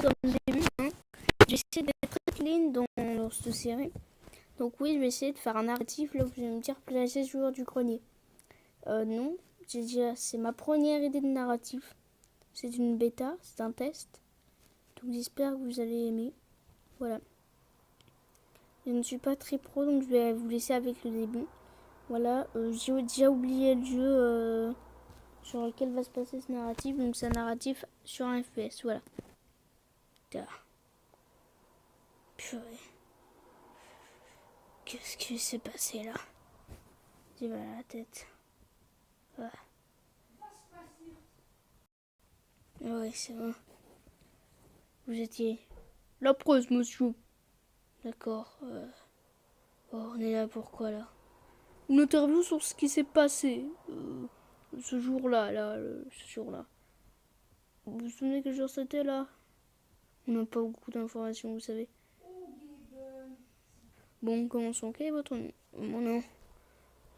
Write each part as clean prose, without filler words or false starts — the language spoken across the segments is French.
comme début, hein. J'ai essayé d'être très clean dans cette série. Donc oui, je vais essayer de faire un narratif là où je vais me dire placer joueur du grenier. Non, j'ai dit c'est ma première idée de narratif. C'est une bêta, c'est un test. Donc j'espère que vous allez aimer. Voilà. Je ne suis pas très pro, donc je vais vous laisser avec le début. Voilà, j'ai déjà oublié le jeu sur lequel va se passer ce narratif. Donc c'est un narratif sur un FPS, voilà. Purée. Qu'est-ce qui s'est passé là? J'ai mal à la tête. Ouais. Oui, c'est bon. Vous étiez la presse, monsieur. D'accord. Oh, on est là pourquoi là? Une interview sur ce qui s'est passé ce jour-là, ce jour-là. Vous vous souvenez quel jour c'était là? On n'a pas beaucoup d'informations, vous savez. Bon, commençons. Quel est votre nom? Mon nom?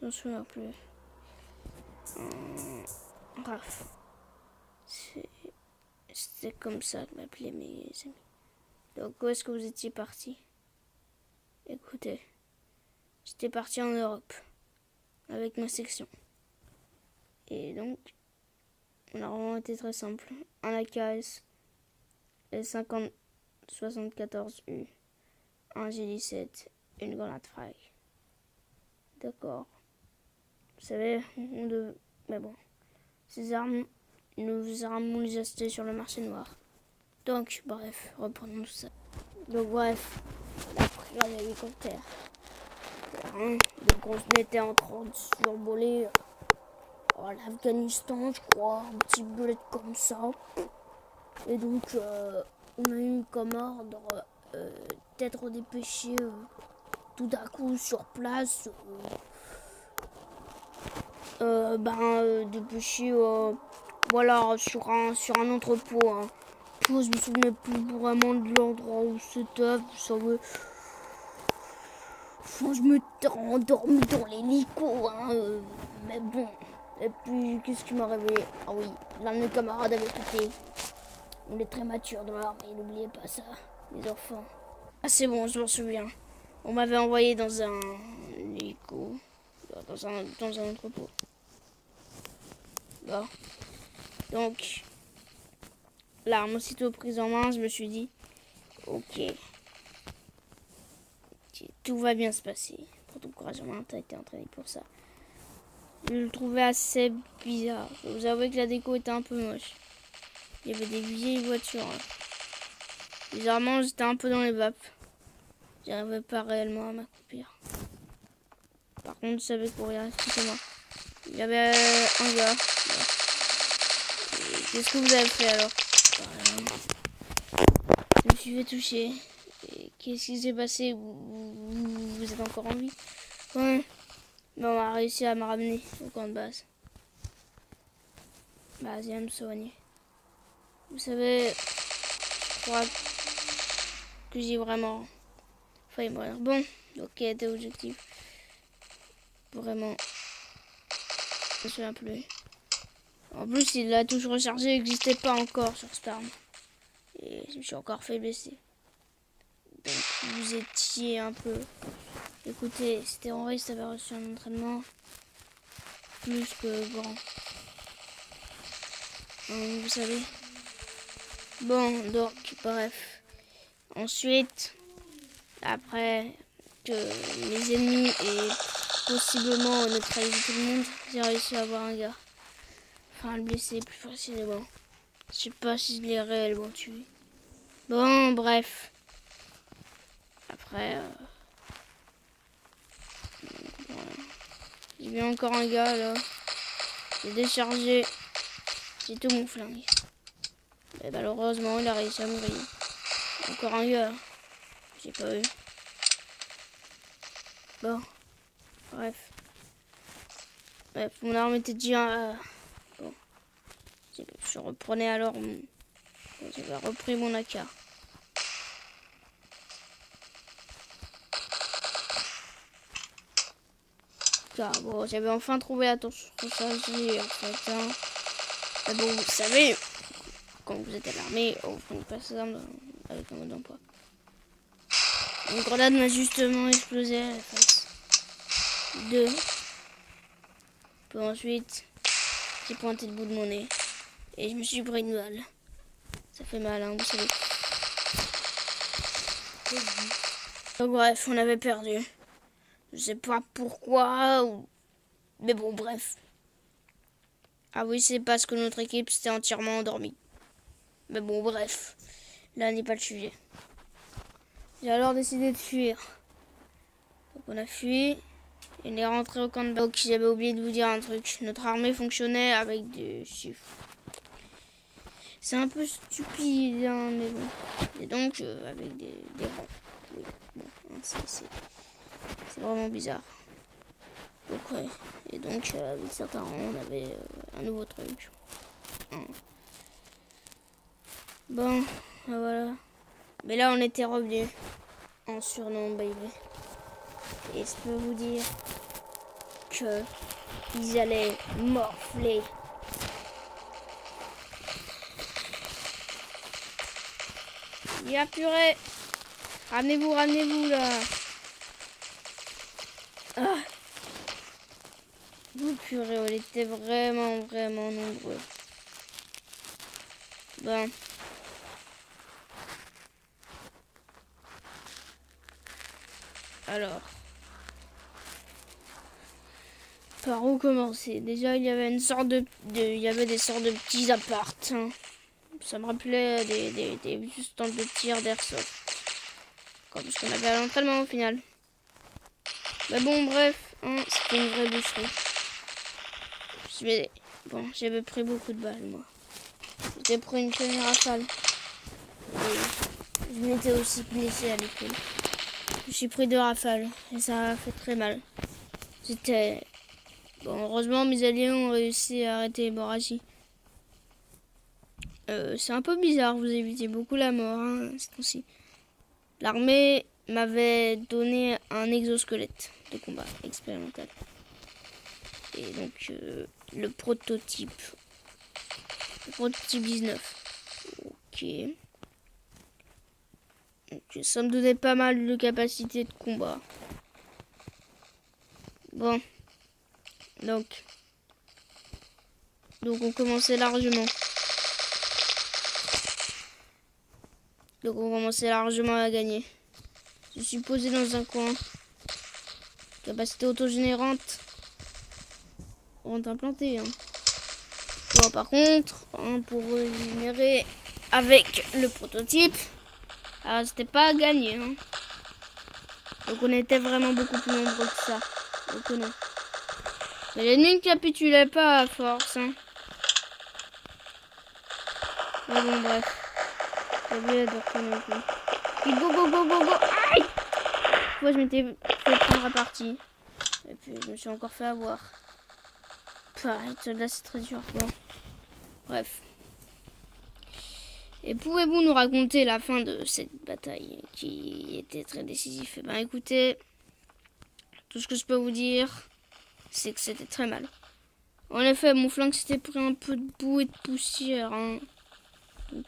Je ne me souviens plus. Raph. C'était comme ça que m'appelaient mes amis. Donc, où est-ce que vous étiez parti? Écoutez, j'étais parti en Europe avec ma section. Et donc, on a vraiment été très simple. Un AKS, L50-74U, un G17, une grenade frag. D'accord. Vous savez, mais bon, ces armes, nous avons les acheter sur le marché noir. Donc, bref, reprenons tout ça. Donc, bref, on a pris un hélicoptère. Donc, on était en train de survoler l'Afghanistan, je crois, un petit bullet comme ça. Et donc, on a eu comme ordre d'être dépêché tout d'un coup sur place. Dépêché, voilà, sur un entrepôt. Hein. Je me souvenais plus vraiment de l'endroit où c'était, vous savez. Enfin, je m'étais endormi dans l'hélico, hein, mais bon. Et puis, qu'est-ce qui m'a réveillé? Ah oui, l'un de mes camarades avait quitté. On est très mature dans l'armée, n'oubliez pas ça, les enfants. Ah, c'est bon, je m'en souviens. On m'avait envoyé dans un hélico, dans un entrepôt. Bon. Donc, l'arme aussitôt prise en main, je me suis dit, ok, tout va bien se passer. Pour ton courage en main, t'as été entraîné pour ça. Je le trouvais assez bizarre. Je vous avoue que la déco était un peu moche. Il y avait des vieilles voitures. Hein. Bizarrement, j'étais un peu dans les vapes. J'arrivais pas réellement à m'accroupir. Par contre, je savais courir, excusez-moi. Il y avait un gars. Qu'est-ce que vous avez fait alors? Je me suis fait toucher. Qu'est-ce qui s'est passé? Vous êtes encore en vie? Ouais. Mais on a réussi à me ramener au camp de base. Bah, viens me soigner. Vous savez, je crois que j'ai vraiment failli mourir. Bon, ok, t'es objectif. Vraiment, je me souviens plus. En plus, la touche rechargée n'existait pas encore sur cette arme. Et je me suis encore fait blesser. Donc, vous étiez un peu... Écoutez, ces terroristes avaient reçu un entraînement plus que grand. Vous savez. Bon, donc, bref. Ensuite, après que mes ennemis aient possiblement neutralisé tout le monde, j'ai réussi à avoir un gars. Enfin, à le blesser plus facilement. Je sais pas si je l'ai réellement tué. Bon, bref. Après, voilà. J'ai vu encore un gars là. J'ai déchargé. J'ai tout mon flingue. Mais malheureusement, il a réussi à mourir. Encore un gars. J'ai pas eu. Bon. Bref. Mon arme était déjà... bon. Je reprenais alors... J'avais repris mon AK. Car bon, j'avais enfin trouvé la torche rechargée en fait. Hein. Mais bon, vous savez, quand vous êtes à l'armée, vous prenez pas ces armes avec un mode d'emploi. Une grenade m'a justement explosé à la face. 2. Puis ensuite, j'ai pointé le bout de mon nez. Et je me suis pris une balle. Ça fait mal, hein, vous savez. Donc bref, on avait perdu. Je sais pas pourquoi, mais bon, bref. Ah oui, c'est parce que notre équipe s'était entièrement endormie. Mais bon, bref. Là n'est pas le sujet. J'ai alors décidé de fuir. Donc on a fui. Et on est rentré au camp de base. Donc j'avais oublié de vous dire un truc. Notre armée fonctionnait avec des chiffres. C'est un peu stupide, hein, mais bon. Et donc avec des rangs. Oui, bon, hein, c'est vraiment bizarre. Donc ouais. Et donc avec certains rangs, on avait un nouveau truc. Bon, voilà. Mais là, on était revenu en surnom baby. Et je peux vous dire que ils allaient morfler. Il y a purée. Ramenez-vous là. Ah. Vous purée, on était vraiment nombreux. Bon. Alors. Par où commencer? Déjà, il y avait des sortes de petits apparts. Hein. Ça me rappelait des stands de tir d'airsoft. Comme ce qu'on avait à l'entraînement au final. Mais bon, bref, hein, c'était une vraie boucherie. J'avais pris beaucoup de balles, moi. J'étais pris une semi-rafale. Et je m'étais aussi blessé à l'épaule. Je suis pris 2 rafales et ça a fait très mal. Bon, heureusement, mes alliés ont réussi à arrêter l'hémorragie. C'est un peu bizarre, vous évitez beaucoup la mort, hein, ce temps-ci. L'armée m'avait donné un exosquelette de combat expérimental. Et donc, le prototype 19. Ok. Donc, ça me donnait pas mal de capacité de combat. Bon. Donc on commençait largement. À gagner. Je suis posé dans un coin. Capacité autogénérante. On est implanté. Hein. Bon, par contre, hein, pour générer avec le prototype, c'était pas à gagner. Hein. Donc on était vraiment beaucoup plus nombreux que ça. Donc non. Mais l'ennemi ne capitulait pas à force. Hein. Mais bon, bref. J'ai oublié de retourner au coup. Puis go. Aïe! Moi, je m'étais fait prendre à partie. Et puis, je me suis encore fait avoir. Pareil, là, c'est très dur. Bon. Bref. Et pouvez-vous nous raconter la fin de cette bataille qui était très décisive? Eh ben, écoutez, tout ce que je peux vous dire, c'est que c'était très mal. En effet, mon flingue s'était pris un peu de boue et de poussière. Hein. Donc,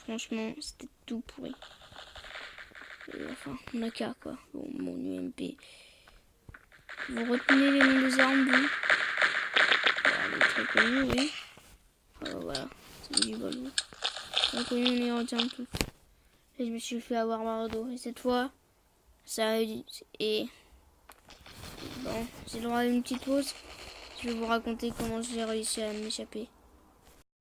franchement, c'était tout pourri. Enfin, mon AK, quoi. Bon, mon UMP. Vous retenez les noms des armes, vous? Elle est très connue, oui. Voilà, c'est du ballon. Très connu, on y retient tout. Et je me suis fait avoir Mardo. Et cette fois, ça a eu... Et... Bon, j'ai le droit à une petite pause. Je vais vous raconter comment j'ai réussi à m'échapper.